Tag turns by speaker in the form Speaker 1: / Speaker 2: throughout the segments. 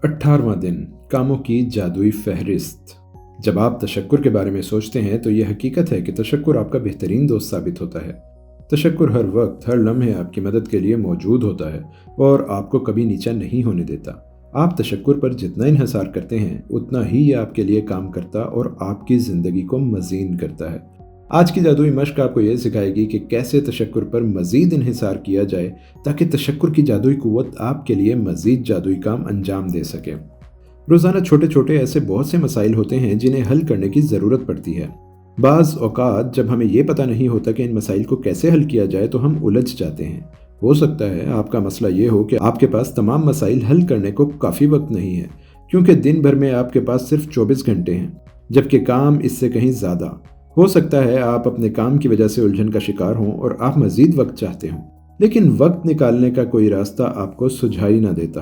Speaker 1: 18वां दिन, कामों की जादुई फहरिस्त। जब आप तशक्कुर के बारे में सोचते हैं तो यह हकीकत है कि तशक्कुर आपका बेहतरीन दोस्त साबित होता है। तशक्कुर हर वक्त हर लम्हे आपकी मदद के लिए मौजूद होता है और आपको कभी नीचा नहीं होने देता। आप तशक्कुर पर जितना इन्हिसार करते हैं उतना ही यह आपके लिए काम करता और आपकी ज़िंदगी को मज़ीन करता है। आज की जादुई मश्क आपको यह सिखाएगी कि कैसे तशक्कुर पर मज़ीद इन्हिसार किया जाए ताकि तशक्कुर की जादुई कुव्वत आपके लिए मज़ीद जादुई काम अंजाम दे सके। रोज़ाना छोटे छोटे ऐसे बहुत से मसाइल होते हैं जिन्हें हल करने की ज़रूरत पड़ती है। बाज़ औक़ात जब हमें ये पता नहीं होता कि इन मसाइल को कैसे हल किया जाए तो हम उलझ जाते हैं। हो सकता है आपका मसला ये हो कि आपके पास तमाम मसाइल हल करने को काफ़ी वक्त नहीं है, क्योंकि दिन भर में आपके पास सिर्फ 24 घंटे हैं, जबकि काम इससे कहीं ज़्यादा। हो सकता है आप अपने काम की वजह से उलझन का शिकार हों और आप मज़ीद वक्त चाहते हों, लेकिन वक्त निकालने का कोई रास्ता आपको सुझाई ना देता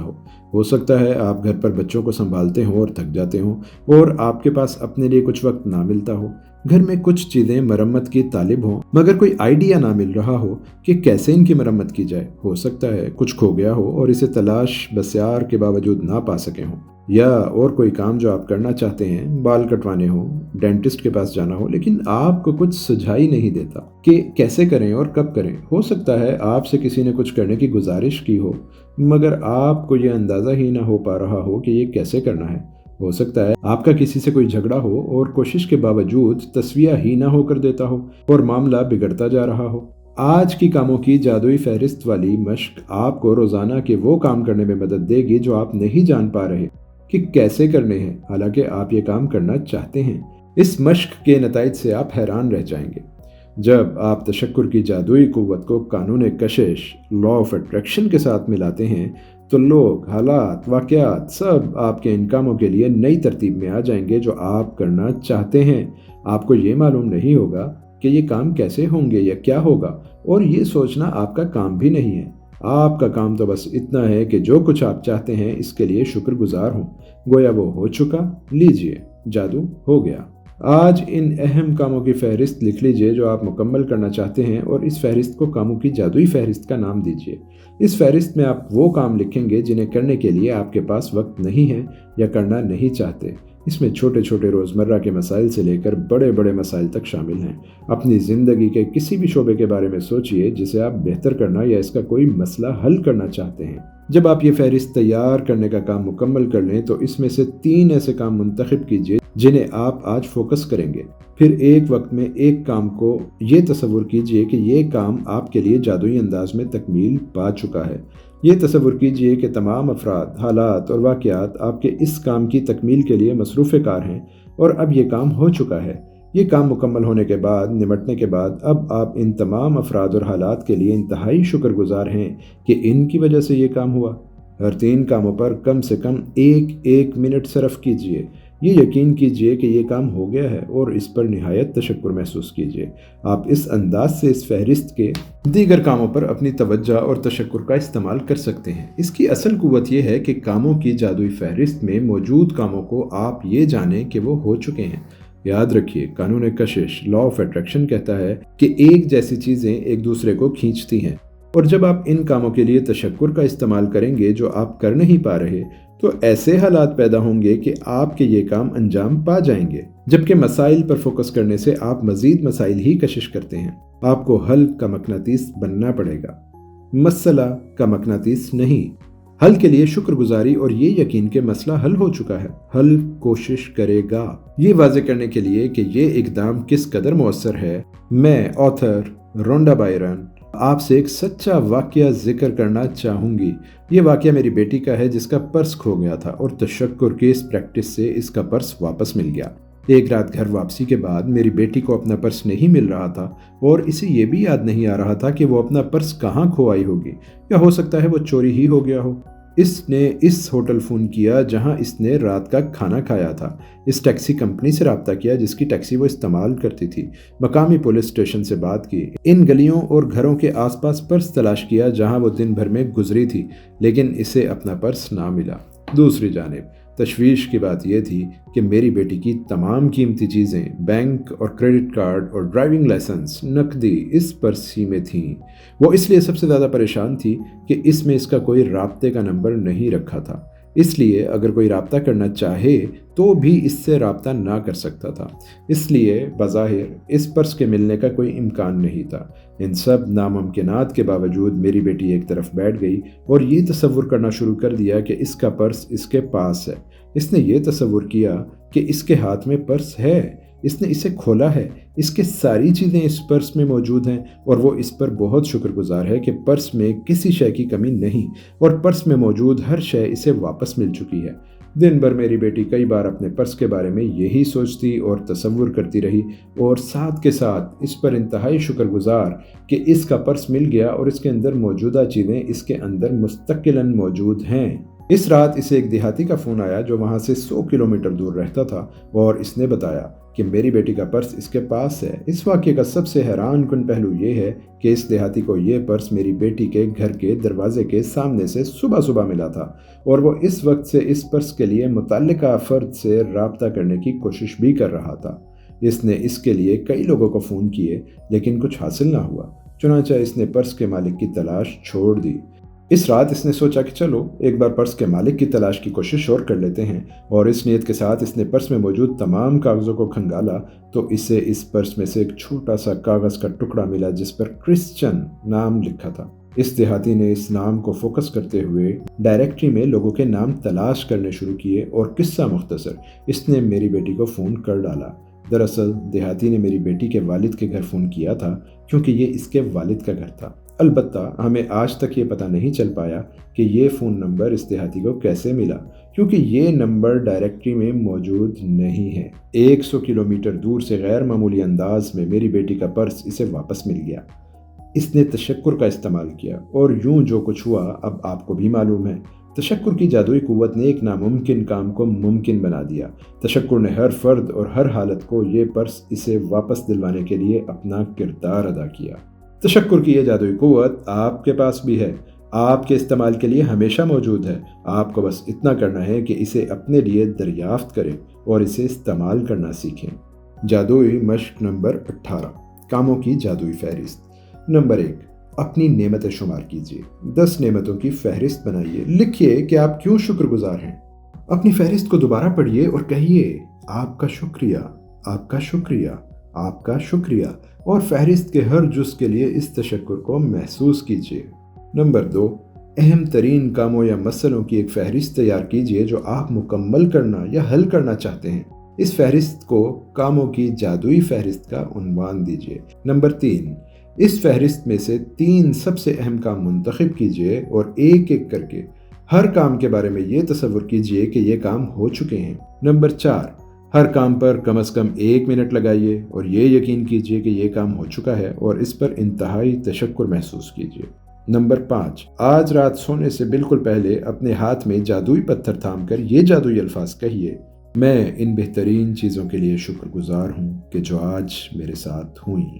Speaker 1: हो सकता है आप घर पर बच्चों को संभालते हों और थक जाते हों और आपके पास अपने लिए कुछ वक्त ना मिलता हो। घर में कुछ चीज़ें मरम्मत की तालिब हों मगर कोई आइडिया ना मिल रहा हो कि कैसे इनकी मरम्मत की जाए। हो सकता है कुछ खो गया हो और इसे तलाश बस्यार के बावजूद ना पा सके हों, या और कोई काम जो आप करना चाहते हैं, बाल कटवाने हो, डेंटिस्ट के पास जाना हो, लेकिन आपको कुछ सुझाई नहीं देता कि कैसे करें और कब करें। हो सकता है आपसे किसी ने कुछ करने की गुजारिश की हो मगर आपको ये अंदाज़ा ही ना हो पा रहा हो कि ये कैसे करना है। हो सकता है आपका किसी से कोई झगड़ा हो और कोशिश के बावजूद तस्वीर ही ना होकर देता हो और मामला बिगड़ता जा रहा हो। आज की कामों की जादुई फहरिस्त वाली मश्क आपको रोज़ाना के वो काम करने में मदद देगी जो आप नहीं जान पा रहे कि कैसे करने हैं, हालांकि आप ये काम करना चाहते हैं। इस मश्क के नताइज से आप हैरान रह जाएंगे। जब आप तशक्कुर की जादुई कुव्वत को कानून कशिश, लॉ ऑफ अट्रैक्शन के साथ मिलाते हैं तो लोग, हालात, वाक़यात सब आपके इन कामों के लिए नई तरतीब में आ जाएंगे जो आप करना चाहते हैं। आपको ये मालूम नहीं होगा कि ये काम कैसे होंगे या क्या होगा, और ये सोचना आपका काम भी नहीं है। आपका काम तो बस इतना है कि जो कुछ आप चाहते हैं इसके लिए शुक्रगुजार हों, गोया वो हो चुका, लीजिए जादू हो गया। आज इन अहम कामों की फहरिस्त लिख लीजिए जो आप मुकम्मल करना चाहते हैं और इस फहरिस्त को कामों की जादुई फहरिस्त का नाम दीजिए। इस फहरिस्त में आप वो काम लिखेंगे जिन्हें करने के लिए आपके पास वक्त नहीं है या करना नहीं चाहते। इसमें छोटे छोटे रोज़मर्रा के मसाइल से लेकर बड़े बड़े मसाइल तक शामिल हैं। अपनी ज़िंदगी के किसी भी शोबे के बारे में सोचिए जिसे आप बेहतर करना या इसका कोई मसला हल करना चाहते हैं। जब आप ये फहरिस्त तैयार करने का काम मुकम्मल कर लें तो इसमें से 3 ऐसे काम मुंतखब कीजिए जिन्हें आप आज फोकस करेंगे। फिर एक वक्त में एक काम को ये तसव्वुर कीजिए कि ये काम आपके लिए जादुई अंदाज में तकमील पा चुका है। ये तसव्वुर कीजिए कि तमाम अफराद, हालात और वाक़यात आपके इस काम की तकमील के लिए मसरूफ़ कार हैं और अब ये काम हो चुका है। ये काम मुकम्मल होने के बाद, निमटने के बाद, अब आप इन तमाम अफराद और हालात के लिए इंतहाई शुक्रगुजार हैं कि इनकी वजह से ये काम हुआ। हर 3 कामों पर कम से कम 1 मिनट सरफ कीजिए। ये यकीन कीजिए कि ये काम हो गया है और इस पर निहायत तशक्कुर महसूस कीजिए। आप इस अंदाज से इस फहरिस्त के दीगर कामों पर अपनी तवज्जो और तशक्कुर का इस्तेमाल कर सकते हैं। इसकी असल कुव्वत यह है कि कामों की जादुई फहरिस्त में मौजूद कामों को आप ये जानें कि वो हो चुके हैं। याद रखिए, कानून कशिश, लॉ ऑफ अट्रैक्शन कहता है कि एक जैसी चीज़ें एक दूसरे को खींचती हैं, और जब आप इन कामों के लिए तशक्कुर का इस्तेमाल करेंगे जो आप कर नहीं पा रहे तो ऐसे हालात पैदा होंगे कि आपके ये काम अंजाम पा जाएंगे। जबकि मसाइल पर फोकस करने से आप मजीद मसाइल ही कशिश करते हैं। आपको हल का मकनातीस बनना पड़ेगा, मसला का मकनातीस नहीं। हल के लिए शुक्रगुजारी और ये यकीन के मसला हल हो चुका है। हल कोशिश करेगा। ये वाज़े करने के लिए कि ये इक़दाम किस कदर मौसर है, मैं ऑथर रोंडा बायरन आपसे एक सच्चा वाक़या जिक्र करना चाहूँगी। ये वाक़या मेरी बेटी का है जिसका पर्स खो गया था और तशक्कुर की इस प्रैक्टिस से इसका पर्स वापस मिल गया। एक रात घर वापसी के बाद मेरी बेटी को अपना पर्स नहीं मिल रहा था और इसे ये भी याद नहीं आ रहा था कि वो अपना पर्स कहाँ खो आई होगी, या हो सकता है वो चोरी ही हो गया हो। इसने इस होटल फ़ोन किया जहां इसने रात का खाना खाया था। इस टैक्सी कंपनी से रब्ता किया जिसकी टैक्सी वो इस्तेमाल करती थी। मकामी पुलिस स्टेशन से बात की। इन गलियों और घरों के आसपास पर्स तलाश किया जहां वो दिन भर में गुजरी थी, लेकिन इसे अपना पर्स ना मिला। दूसरी जानिब तशवीश की बात यह थी कि मेरी बेटी की तमाम कीमती चीज़ें, बैंक और क्रेडिट कार्ड और ड्राइविंग लाइसेंस, नकदी इस पर्स ही में थीं। वो इसलिए सबसे ज़्यादा परेशान थी कि इसमें इसका कोई राब्ते का नंबर नहीं रखा था। اس لیے اگر کوئی رابطہ کرنا چاہے تو بھی اس سے رابطہ نہ کر سکتا تھا، اس لیے بظاہر اس پرس کے ملنے کا کوئی امکان نہیں تھا۔ ان سب ناممکنات کے باوجود میری بیٹی ایک طرف بیٹھ گئی اور یہ تصور کرنا شروع کر دیا کہ اس کا پرس اس کے پاس ہے۔ اس نے یہ تصور کیا کہ اس کے ہاتھ میں پرس ہے، اس نے اسے کھولا ہے، اس کے ساری چیزیں اس پرس میں موجود ہیں، اور وہ اس پر بہت شکر گزار ہے کہ پرس میں کسی شے کی کمی نہیں اور پرس میں موجود ہر شے اسے واپس مل چکی ہے۔ دن بھر میری بیٹی کئی بار اپنے پرس کے بارے میں یہی سوچتی اور تصور کرتی رہی، اور ساتھ کے ساتھ اس پر انتہائی شکر گزار کہ اس کا پرس مل گیا اور اس کے اندر موجودہ چیزیں اس کے اندر مستقلاً موجود ہیں۔ اس رات اسے ایک دیہاتی کا فون آیا جو وہاں سے 100 کلومیٹر دور رہتا تھا، اور اس نے بتایا کہ میری بیٹی کا پرس اس کے پاس ہے۔ اس واقعے کا سب سے حیران کن پہلو یہ ہے کہ اس دیہاتی کو یہ پرس میری بیٹی کے گھر کے دروازے کے سامنے سے صبح ملا تھا، اور وہ اس وقت سے اس پرس کے لیے متعلقہ فرد سے رابطہ کرنے کی کوشش بھی کر رہا تھا۔ اس نے اس کے لیے کئی لوگوں کو فون کیے لیکن کچھ حاصل نہ ہوا، چنانچہ اس نے پرس کے مالک کی تلاش چھوڑ دی۔ اس رات اس نے سوچا کہ چلو ایک بار پرس کے مالک کی تلاش کی کوشش اور کر لیتے ہیں، اور اس نیت کے ساتھ اس نے پرس میں موجود تمام کاغذوں کو کھنگالا تو اسے اس پرس میں سے ایک چھوٹا سا کاغذ کا ٹکڑا ملا جس پر کرسچن نام لکھا تھا۔ اس دیہاتی نے اس نام کو فوکس کرتے ہوئے ڈائریکٹری میں لوگوں کے نام تلاش کرنے شروع کیے، اور قصہ مختصر اس نے میری بیٹی کو فون کر ڈالا۔ دراصل دیہاتی نے میری بیٹی کے والد کے گھر فون کیا تھا کیونکہ یہ اس کے والد کا گھر تھا۔ البتہ ہمیں آج تک یہ پتہ نہیں چل پایا کہ یہ فون نمبر اس دیہاتی کو کیسے ملا، کیونکہ یہ نمبر ڈائریکٹری میں موجود نہیں ہے۔ 100 کلومیٹر دور سے غیر معمولی انداز میں میری بیٹی کا پرس اسے واپس مل گیا۔ اس نے تشکر کا استعمال کیا، اور یوں جو کچھ ہوا اب آپ کو بھی معلوم ہے۔ تشکر کی جادوئی قوت نے ایک ناممکن کام کو ممکن بنا دیا۔ تشکر نے ہر فرد اور ہر حالت کو یہ پرس اسے واپس دلوانے کے لیے اپنا کردار ادا کیا۔ تشکر کی یہ جادوئی قوت آپ کے پاس بھی ہے، آپ کے استعمال کے لیے ہمیشہ موجود ہے۔ آپ کو بس اتنا کرنا ہے کہ اسے اپنے لیے دریافت کریں اور اسے استعمال کرنا سیکھیں۔ جادوئی مشق نمبر 18، کاموں کی جادوئی فہرست۔ نمبر 1، اپنی نعمتیں شمار کیجیے۔ 10 نعمتوں کی فہرست بنائیے۔ لکھیے کہ آپ کیوں شکر گزار ہیں۔ اپنی فہرست کو دوبارہ پڑھیے اور کہیے آپ کا شکریہ، آپ کا شکریہ، آپ کا شکریہ، اور فہرست کے ہر جز کے لیے اس تشکر کو محسوس کیجیے۔ نمبر 2، اہم ترین کاموں یا مسئلوں کی ایک فہرست تیار کیجیے جو آپ مکمل کرنا یا حل کرنا چاہتے ہیں۔ اس فہرست کو کاموں کی جادوئی فہرست کا عنوان دیجیے۔ نمبر 3، اس فہرست میں سے 3 سب سے اہم کام منتخب کیجیے اور ایک ایک کر کے ہر کام کے بارے میں یہ تصور کیجیے کہ یہ کام ہو چکے ہیں۔ نمبر 4، ہر کام پر کم از کم 1 منٹ لگائیے اور یہ یقین کیجیے کہ یہ کام ہو چکا ہے اور اس پر انتہائی تشکر محسوس کیجیے۔ نمبر 5، آج رات سونے سے بالکل پہلے اپنے ہاتھ میں جادوئی پتھر تھام کر یہ جادوئی الفاظ کہیے، میں ان بہترین چیزوں کے لیے شکر گزار ہوں کہ جو آج میرے ساتھ ہوئیں۔